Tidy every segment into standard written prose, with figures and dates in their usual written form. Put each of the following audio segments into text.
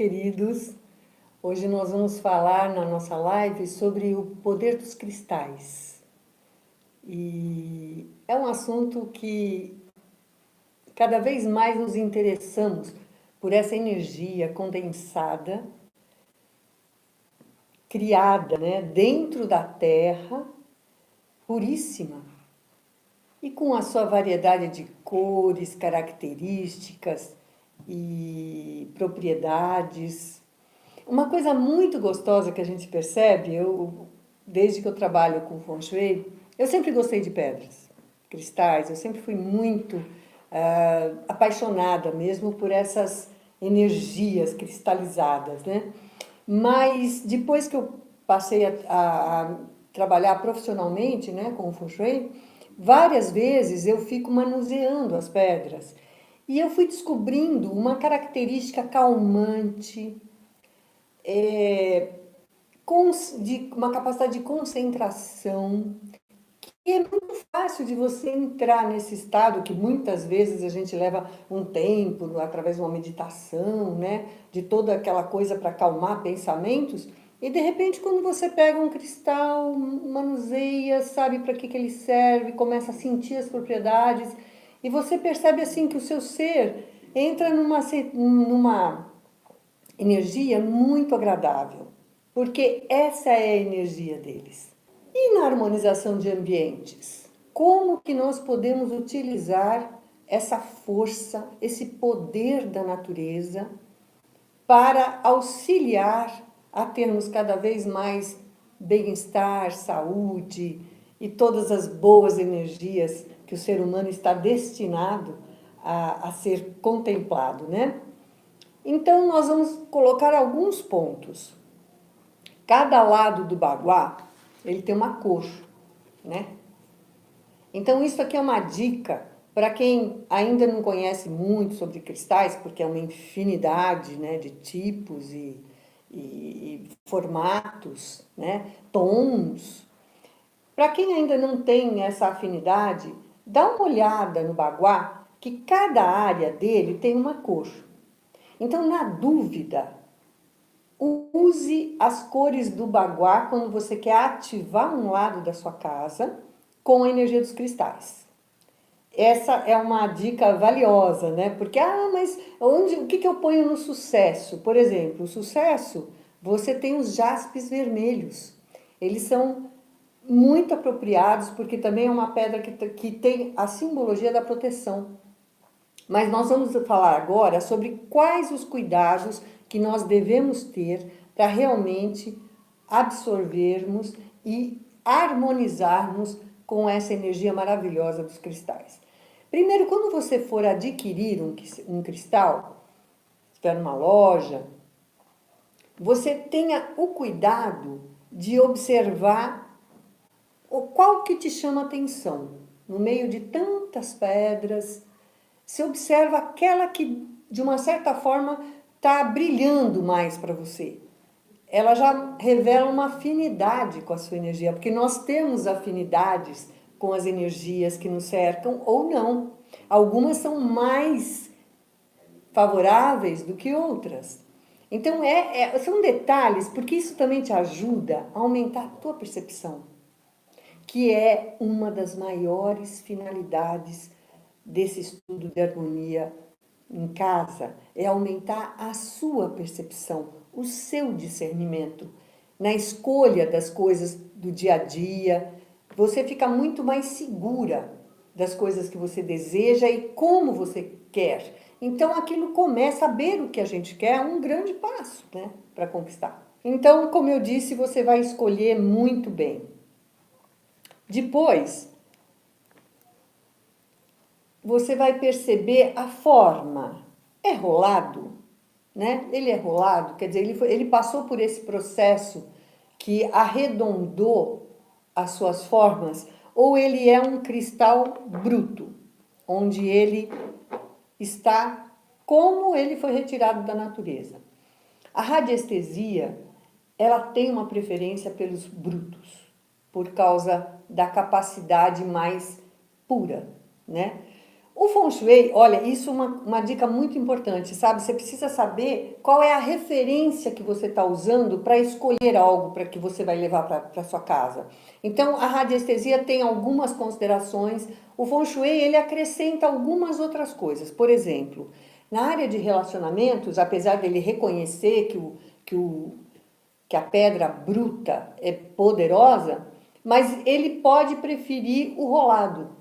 queridos. Hoje nós vamos falar na nossa live sobre o poder dos cristais. E é um assunto que cada vez mais nos interessamos por essa energia condensada, criada, né, dentro da Terra, puríssima, e com a sua variedade de cores, características e propriedades. Uma coisa muito gostosa que a gente percebe, desde que eu trabalho com Feng Shui, eu sempre gostei de pedras, cristais, eu sempre fui muito apaixonada mesmo por essas energias cristalizadas, né? Mas depois que eu passei a trabalhar profissionalmente, né, com o Feng Shui, várias vezes eu fico manuseando as pedras e eu fui descobrindo uma característica calmante, de uma capacidade de concentração, e é muito fácil de você entrar nesse estado que muitas vezes a gente leva um tempo, através de uma meditação, né? De toda aquela coisa para acalmar pensamentos. E de repente, quando você pega um cristal, manuseia, sabe para que ele serve, começa a sentir as propriedades, e você percebe assim que o seu ser entra numa energia muito agradável, porque essa é a energia deles. E na harmonização de ambientes, como que nós podemos utilizar essa força, esse poder da natureza para auxiliar a termos cada vez mais bem-estar, saúde e todas as boas energias que o ser humano está destinado a ser contemplado, né? Então, nós vamos colocar alguns pontos. Cada lado do baguá, ele tem uma cor, né? Então, isso aqui é uma dica para quem ainda não conhece muito sobre cristais, porque é uma infinidade, né, de tipos e formatos, né, tons. Para quem ainda não tem essa afinidade, dá uma olhada no baguá, que cada área dele tem uma cor. Então, na dúvida, use as cores do baguá quando você quer ativar um lado da sua casa com a energia dos cristais. Essa é uma dica valiosa, né? Porque, mas o que eu ponho no sucesso? Por exemplo, o sucesso, você tem os jaspes vermelhos. Eles são muito apropriados, porque também é uma pedra que tem a simbologia da proteção. Mas nós vamos falar agora sobre quais os cuidados que nós devemos ter para realmente absorvermos e harmonizarmos com essa energia maravilhosa dos cristais. Primeiro, quando você for adquirir um cristal, estiver numa loja, você tenha o cuidado de observar qual que te chama atenção. No meio de tantas pedras, você observa aquela que, de uma certa forma, está brilhando mais para você. Ela já revela uma afinidade com a sua energia, porque nós temos afinidades com as energias que nos cercam ou não. Algumas são mais favoráveis do que outras. Então, são detalhes, porque isso também te ajuda a aumentar a tua percepção, que é uma das maiores finalidades desse estudo de harmonia em casa, é aumentar a sua percepção, o seu discernimento na escolha das coisas do dia a dia. Você fica muito mais segura das coisas que você deseja e como você quer. Então, aquilo começa a saber o que a gente quer, é um grande passo, né, para conquistar. Então, como eu disse, você vai escolher muito bem. Depois, você vai perceber a forma. É rolado, né? Ele é rolado, quer dizer, ele passou por esse processo que arredondou as suas formas, ou ele é um cristal bruto, onde ele está como ele foi retirado da natureza. A radiestesia, ela tem uma preferência pelos brutos, por causa da capacidade mais pura, né? O Feng Shui, olha, isso é uma dica muito importante, sabe? Você precisa saber qual é a referência que você está usando para escolher algo para que você vai levar para sua casa. Então, a radiestesia tem algumas considerações. O Feng Shui, ele acrescenta algumas outras coisas. Por exemplo, na área de relacionamentos, apesar dele reconhecer que a pedra bruta é poderosa, mas ele pode preferir o rolado.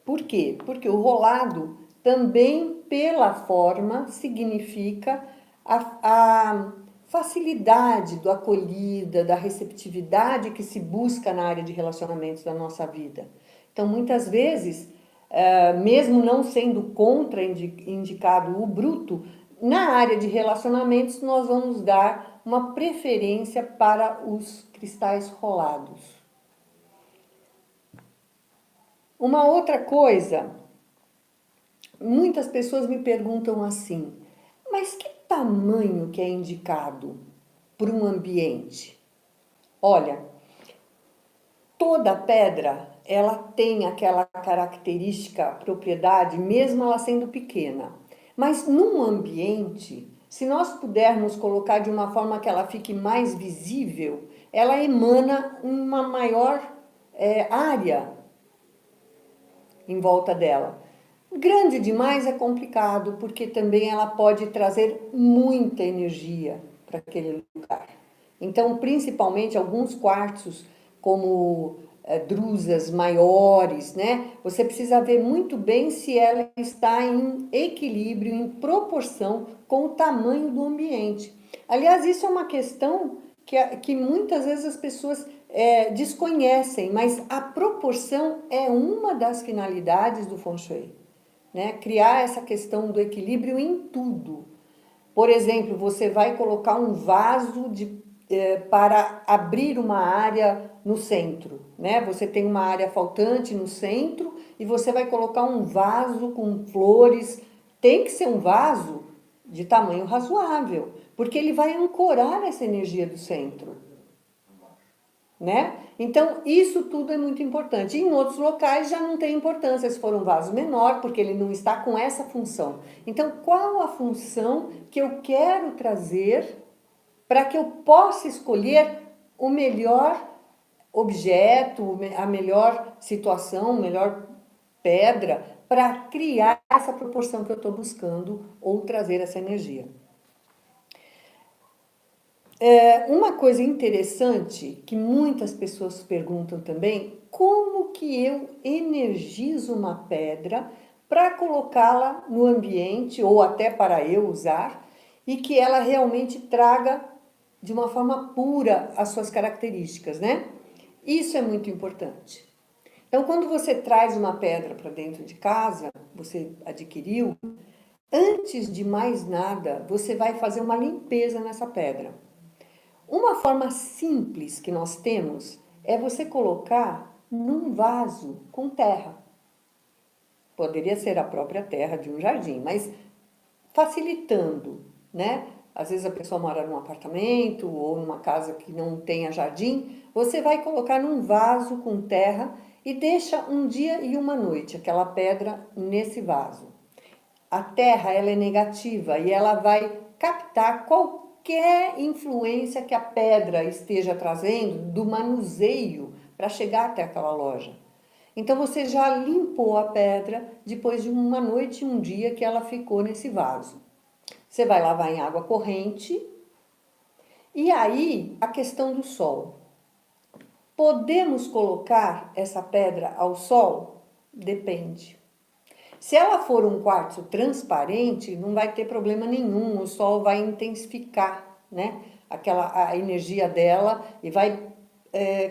Por quê? Porque o rolado também, pela forma, significa a facilidade do acolhida, da receptividade que se busca na área de relacionamentos da nossa vida. Então, muitas vezes, mesmo não sendo contraindicado o bruto, na área de relacionamentos nós vamos dar uma preferência para os cristais rolados. Uma outra coisa, muitas pessoas me perguntam assim, mas que tamanho que é indicado para um ambiente? Olha, toda pedra, ela tem aquela característica, propriedade, mesmo ela sendo pequena. Mas num ambiente, se nós pudermos colocar de uma forma que ela fique mais visível, ela emana uma maior área em volta dela. Grande demais é complicado, porque também ela pode trazer muita energia para aquele lugar. Então, principalmente alguns quartzos, como drusas maiores, né? Você precisa ver muito bem se ela está em equilíbrio, em proporção com o tamanho do ambiente. Aliás, isso é uma questão que muitas vezes as pessoas desconhecem, mas a proporção é uma das finalidades do Feng Shui, né? Criar essa questão do equilíbrio em tudo. Por exemplo, você vai colocar um vaso para abrir uma área no centro, né? Você tem uma área faltante no centro e você vai colocar um vaso com flores. Tem que ser um vaso de tamanho razoável, porque ele vai ancorar essa energia do centro, né? Então, isso tudo é muito importante. Em outros locais já não tem importância se for um vaso menor, porque ele não está com essa função. Então, qual a função que eu quero trazer para que eu possa escolher o melhor objeto, a melhor situação, a melhor pedra, para criar essa proporção que eu estou buscando ou trazer essa energia? Uma coisa interessante que muitas pessoas perguntam também, como que eu energizo uma pedra para colocá-la no ambiente ou até para eu usar e que ela realmente traga de uma forma pura as suas características, né? Isso é muito importante. Então, quando você traz uma pedra para dentro de casa, você adquiriu, antes de mais nada, você vai fazer uma limpeza nessa pedra. Uma forma simples que nós temos é você colocar num vaso com terra. Poderia ser a própria terra de um jardim, mas facilitando, né? Às vezes a pessoa mora num apartamento ou numa casa que não tenha jardim, você vai colocar num vaso com terra e deixa um dia e uma noite aquela pedra nesse vaso. A terra, ela é negativa e ela vai captar qualquer influência que a pedra esteja trazendo do manuseio para chegar até aquela loja. Então você já limpou a pedra depois de uma noite e um dia que ela ficou nesse vaso. Você vai lavar em água corrente. E aí, a questão do sol. Podemos colocar essa pedra ao sol? Depende. Se ela for um quartzo transparente, não vai ter problema nenhum, o sol vai intensificar, né, a energia dela e vai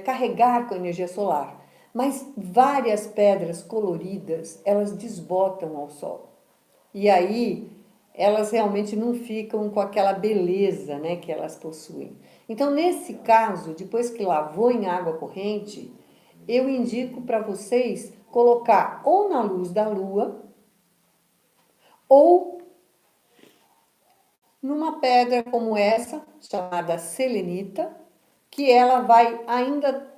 carregar com a energia solar. Mas várias pedras coloridas, elas desbotam ao sol. E aí, elas realmente não ficam com aquela beleza, né, que elas possuem. Então, nesse caso, depois que lavou em água corrente, eu indico para vocês colocar ou na luz da lua ou numa pedra como essa, chamada selenita, que ela vai ainda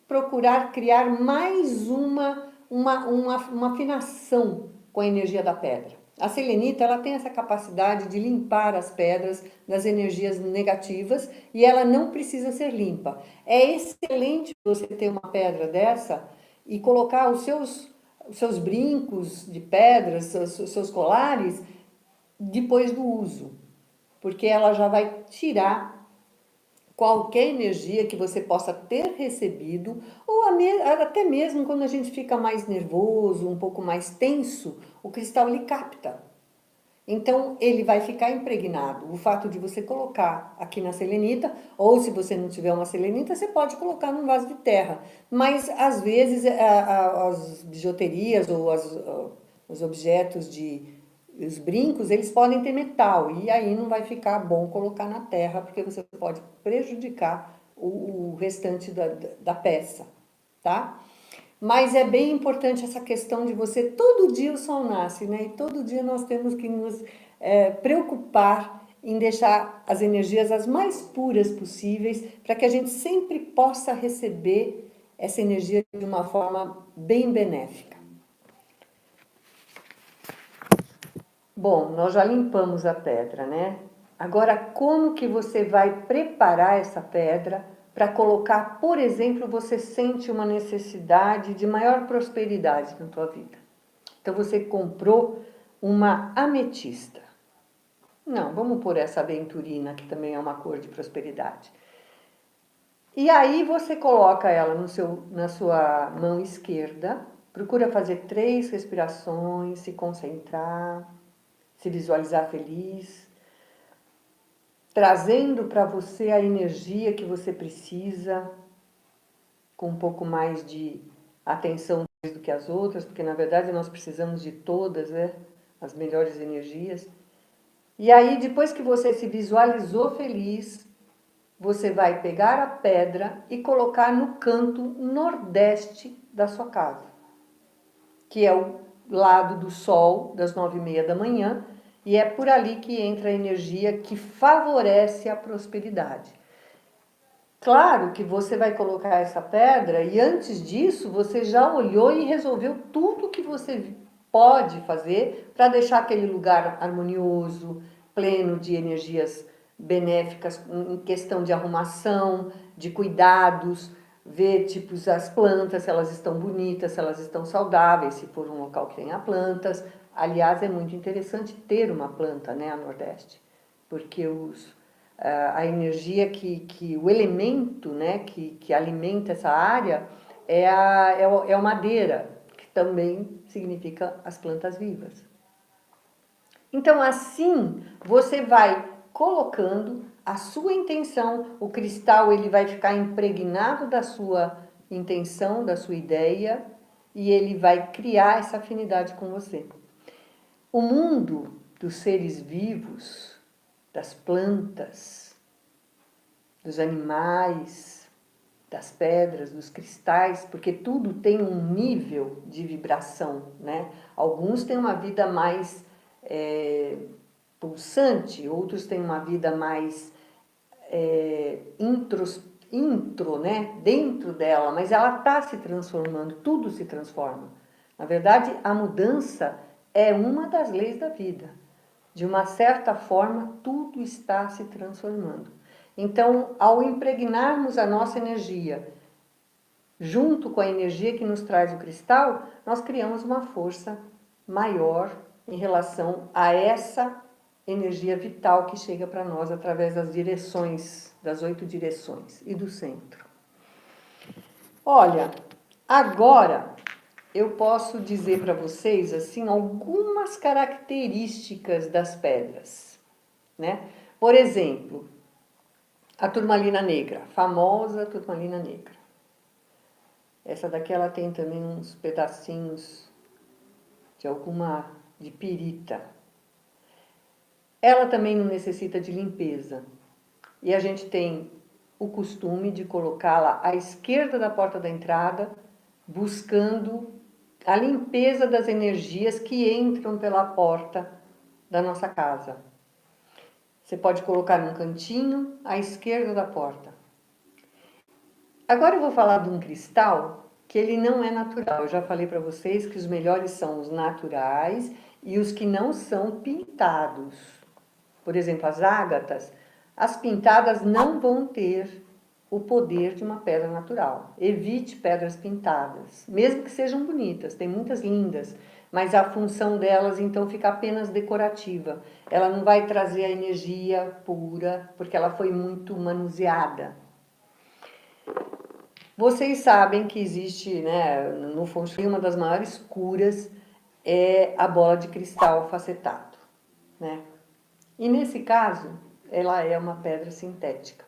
procurar criar mais uma uma afinação com a energia da pedra. A selenita, ela tem essa capacidade de limpar as pedras das energias negativas e ela não precisa ser limpa. É excelente você ter uma pedra dessa e colocar os seus brincos de pedras, os seus colares, depois do uso, porque ela já vai tirar qualquer energia que você possa ter recebido, ou até mesmo quando a gente fica mais nervoso, um pouco mais tenso, o cristal ele capta. Então ele vai ficar impregnado. O fato de você colocar aqui na selenita, ou se você não tiver uma selenita, você pode colocar num vaso de terra. Mas às vezes as bijuterias ou os objetos os brincos, eles podem ter metal, e aí não vai ficar bom colocar na terra, porque você pode prejudicar o restante da peça, tá? Mas é bem importante essa questão de você, todo dia o sol nasce, né? E todo dia nós temos que nos preocupar em deixar as energias as mais puras possíveis, para que a gente sempre possa receber essa energia de uma forma bem benéfica. Bom, nós já limpamos a pedra, né? Agora, como que você vai preparar essa pedra para colocar, por exemplo, você sente uma necessidade de maior prosperidade na tua vida? Então, você comprou uma ametista. Não, vamos por essa aventurina, que também é uma cor de prosperidade. E aí você coloca ela na sua mão esquerda, procura fazer 3 respirações, se concentrar, se visualizar feliz, trazendo para você a energia que você precisa, com um pouco mais de atenção do que as outras, porque na verdade nós precisamos de todas, né? As melhores energias. E aí, depois que você se visualizou feliz, você vai pegar a pedra e colocar no canto nordeste da sua casa, que é o lado do sol, das 9h30 da manhã, e é por ali que entra a energia que favorece a prosperidade. Claro que você vai colocar essa pedra e antes disso você já olhou e resolveu tudo que você pode fazer para deixar aquele lugar harmonioso, pleno de energias benéficas, em questão de arrumação, de cuidados, ver tipo as plantas, se elas estão bonitas, se elas estão saudáveis, se for um local que tenha plantas. Aliás, é muito interessante ter uma planta, né, a Nordeste, porque a energia o elemento, né, que alimenta essa área é a madeira, que também significa as plantas vivas. Então, assim, você vai colocando a sua intenção, o cristal ele vai ficar impregnado da sua intenção, da sua ideia, e ele vai criar essa afinidade com você. O mundo dos seres vivos, das plantas, dos animais, das pedras, dos cristais, porque tudo tem um nível de vibração, né? Alguns têm uma vida mais pulsante, outros têm uma vida mais intro, né? Dentro dela, mas ela está se transformando, tudo se transforma. Na verdade, a mudança é uma das leis da vida. De uma certa forma, tudo está se transformando. Então, ao impregnarmos a nossa energia junto com a energia que nos traz o cristal, nós criamos uma força maior em relação a essa energia vital que chega para nós através das direções, das 8 direções e do centro. Olha, agora eu posso dizer para vocês assim algumas características das pedras, né? Por exemplo, a turmalina negra, famosa turmalina negra. Essa daqui ela tem também uns pedacinhos de pirita. Ela também não necessita de limpeza. E a gente tem o costume de colocá-la à esquerda da porta da entrada, buscando a limpeza das energias que entram pela porta da nossa casa. Você pode colocar num cantinho à esquerda da porta. Agora eu vou falar de um cristal que ele não é natural. Eu já falei para vocês que os melhores são os naturais e os que não são pintados. Por exemplo, as ágatas, as pintadas não vão ter o poder de uma pedra natural. Evite pedras pintadas, mesmo que sejam bonitas, tem muitas lindas, mas a função delas então fica apenas decorativa. Ela não vai trazer a energia pura, porque ela foi muito manuseada. Vocês sabem que existe, né, no Feng Shui, uma das maiores curas é a bola de cristal facetado, né? E nesse caso, ela é uma pedra sintética.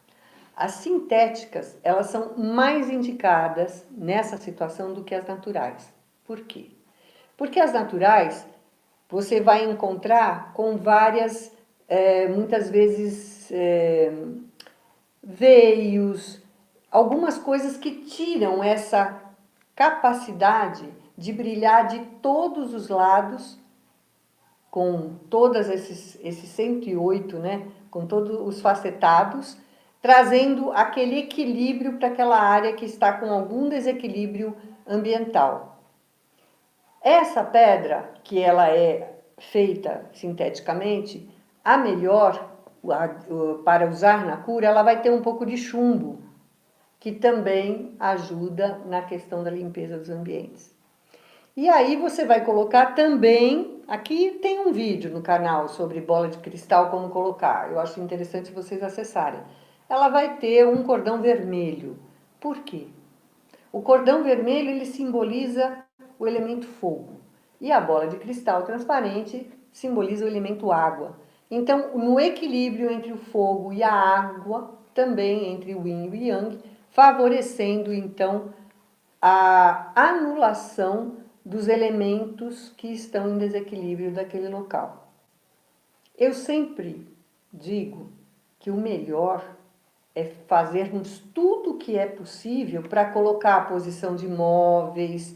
As sintéticas, elas são mais indicadas nessa situação do que as naturais. Por quê? Porque as naturais, você vai encontrar com várias, muitas vezes, veios, algumas coisas que tiram essa capacidade de brilhar de todos os lados, com todos esses 108, né? Com todos os facetados, trazendo aquele equilíbrio para aquela área que está com algum desequilíbrio ambiental. Essa pedra, que ela é feita sinteticamente, a melhor para usar na cura, ela vai ter um pouco de chumbo, que também ajuda na questão da limpeza dos ambientes. E aí você vai colocar também, aqui tem um vídeo no canal sobre bola de cristal, como colocar, eu acho interessante vocês acessarem. Ela vai ter um cordão vermelho. Por quê? O cordão vermelho, ele simboliza o elemento fogo. E a bola de cristal transparente simboliza o elemento água. Então, no equilíbrio entre o fogo e a água, também entre o yin e o yang, favorecendo, então, a anulação dos elementos que estão em desequilíbrio daquele local. Eu sempre digo que o melhor é fazermos tudo o que é possível para colocar a posição de móveis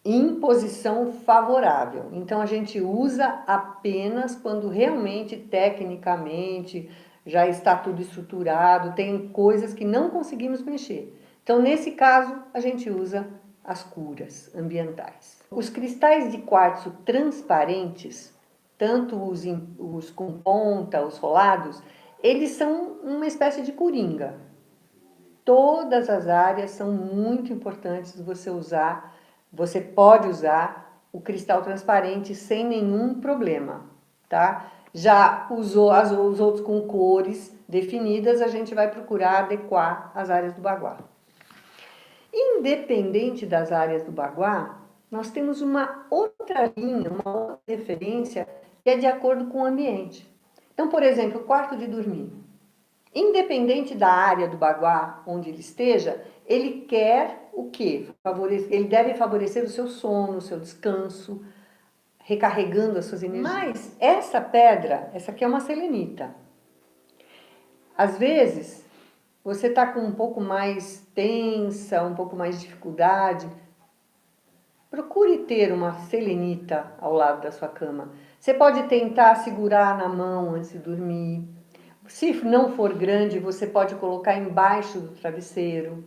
em posição favorável. Então, a gente usa apenas quando realmente, tecnicamente, já está tudo estruturado, tem coisas que não conseguimos mexer. Então, nesse caso, a gente usa as curas ambientais. Os cristais de quartzo transparentes, tanto os com ponta, os rolados, eles são uma espécie de coringa. Todas as áreas são muito importantes você usar. Você pode usar o cristal transparente sem nenhum problema, tá? Já os outros com cores definidas, a gente vai procurar adequar as áreas do baguá. Independente das áreas do baguá, nós temos uma outra linha, uma outra referência que é de acordo com o ambiente. Então, por exemplo, o quarto de dormir. Independente da área do baguá onde ele esteja, ele quer o quê? Ele deve favorecer o seu sono, o seu descanso, recarregando as suas energias. Mas essa pedra, essa aqui é uma selenita. Às vezes, você está com um pouco mais tensa, um pouco mais de dificuldade, procure ter uma selenita ao lado da sua cama. Você pode tentar segurar na mão antes de dormir. Se não for grande, você pode colocar embaixo do travesseiro.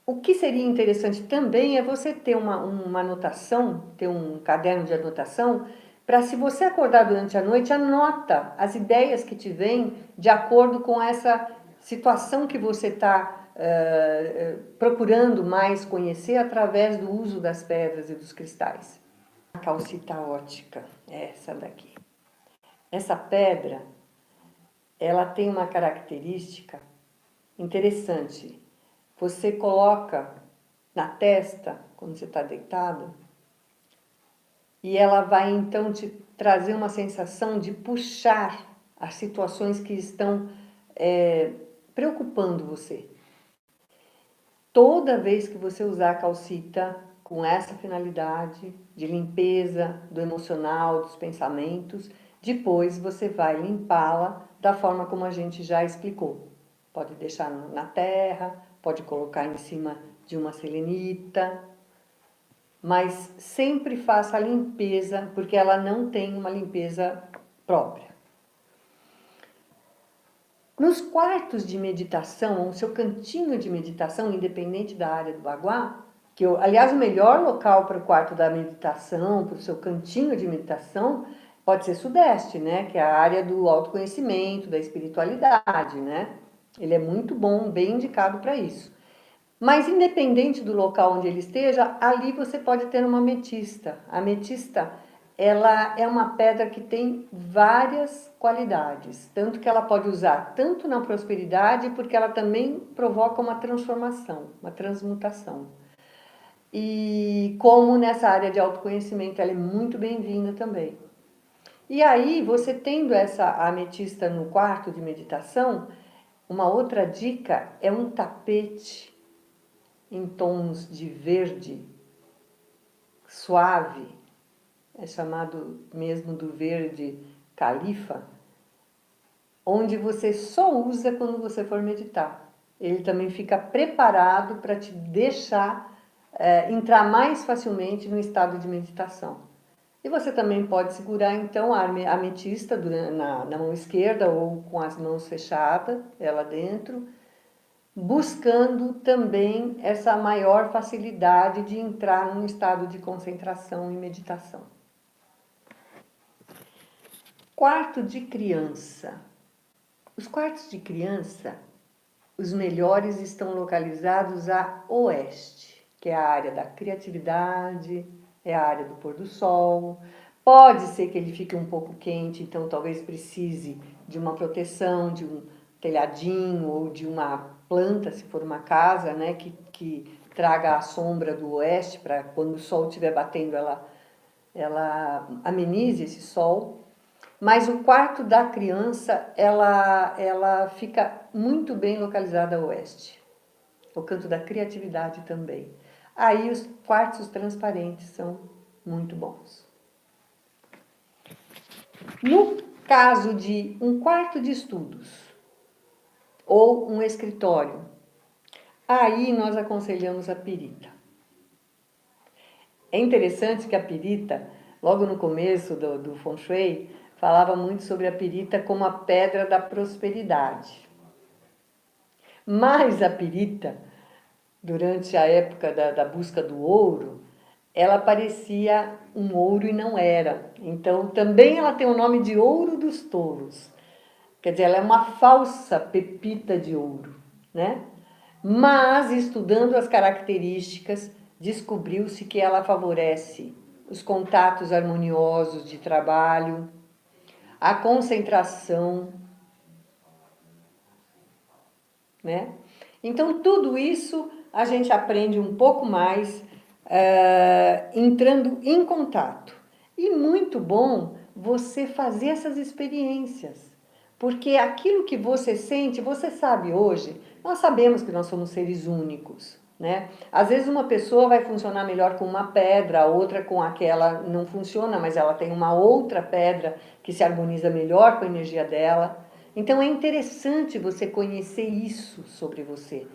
O que seria interessante também é você ter uma anotação, ter um caderno de anotação, para se você acordar durante a noite, anota as ideias que te vêm de acordo com essa situação que você está procurando mais conhecer através do uso das pedras e dos cristais. A calcita ótica, essa daqui. Essa pedra, ela tem uma característica interessante. Você coloca na testa, quando você está deitado, e ela vai então te trazer uma sensação de puxar as situações que estão preocupando você. Toda vez que você usar a calcita com essa finalidade de limpeza do emocional, dos pensamentos, depois você vai limpá-la da forma como a gente já explicou. Pode deixar na terra, pode colocar em cima de uma selenita, mas sempre faça a limpeza, porque ela não tem uma limpeza própria. Nos quartos de meditação, o seu cantinho de meditação, independente da área do Baguá, aliás, o melhor local para o quarto da meditação, para o seu cantinho de meditação, pode ser Sudeste, né? Que é a área do autoconhecimento, da espiritualidade, né? Ele é muito bom, bem indicado para isso. Mas independente do local onde ele esteja, ali você pode ter uma ametista. A ametista, ela é uma pedra que tem várias qualidades, tanto que ela pode usar tanto na prosperidade, porque ela também provoca uma transformação, uma transmutação. E como nessa área de autoconhecimento, ela é muito bem-vinda também. E aí, você tendo essa ametista no quarto de meditação, uma outra dica é um tapete em tons de verde suave, é chamado mesmo do verde califa, onde você só usa quando você for meditar. Ele também fica preparado para te deixar entrar mais facilmente no estado de meditação. E você também pode segurar então a ametista na mão esquerda ou com as mãos fechadas, ela dentro, buscando também essa maior facilidade de entrar num estado de concentração e meditação. Quarto de criança. Os quartos de criança, os melhores estão localizados a oeste, que é a área da criatividade, é a área do pôr do sol. Pode ser que ele fique um pouco quente, então talvez precise de uma proteção, de um telhadinho ou de uma planta, se for uma casa, né, que traga a sombra do oeste, para quando o sol estiver batendo, ela amenize esse sol. Mas o quarto da criança, ela fica muito bem localizada a oeste. O canto da criatividade também. Aí os quartos transparentes são muito bons. No caso de um quarto de estudos ou um escritório, aí nós aconselhamos a pirita. É interessante que a pirita, logo no começo do Feng Shui, falava muito sobre a pirita como a pedra da prosperidade. Mas a pirita, durante a época da busca do ouro, ela parecia um ouro e não era. Então, também ela tem o nome de ouro dos touros. Quer dizer, ela é uma falsa pepita de ouro, né? Mas, estudando as características, descobriu-se que ela favorece os contatos harmoniosos de trabalho, a concentração, né? Então, tudo isso a gente aprende um pouco mais entrando em contato. E muito bom você fazer essas experiências, porque aquilo que você sente, você sabe hoje, nós sabemos que nós somos seres únicos, né? Às vezes uma pessoa vai funcionar melhor com uma pedra, a outra com aquela não funciona, mas ela tem uma outra pedra que se harmoniza melhor com a energia dela. Então é interessante você conhecer isso sobre você.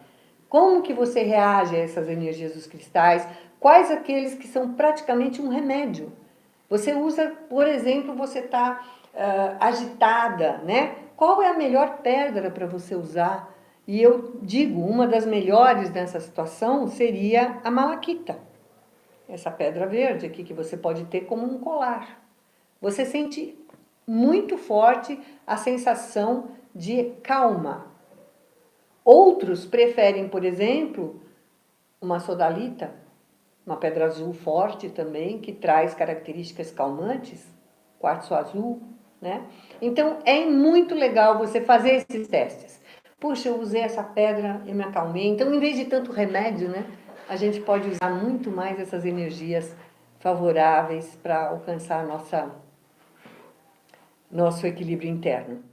Como que você reage a essas energias dos cristais? Quais aqueles que são praticamente um remédio? Você usa, por exemplo, você está agitada, né? Qual é a melhor pedra para você usar? E eu digo, uma das melhores nessa situação seria a malaquita. Essa pedra verde aqui que você pode ter como um colar. Você sente muito forte a sensação de calma. Outros preferem, por exemplo, uma sodalita, uma pedra azul forte também, que traz características calmantes, quartzo azul, né? Então, é muito legal você fazer esses testes. Puxa, eu usei essa pedra, eu me acalmei. Então, em vez de tanto remédio, né, a gente pode usar muito mais essas energias favoráveis para alcançar nosso equilíbrio interno.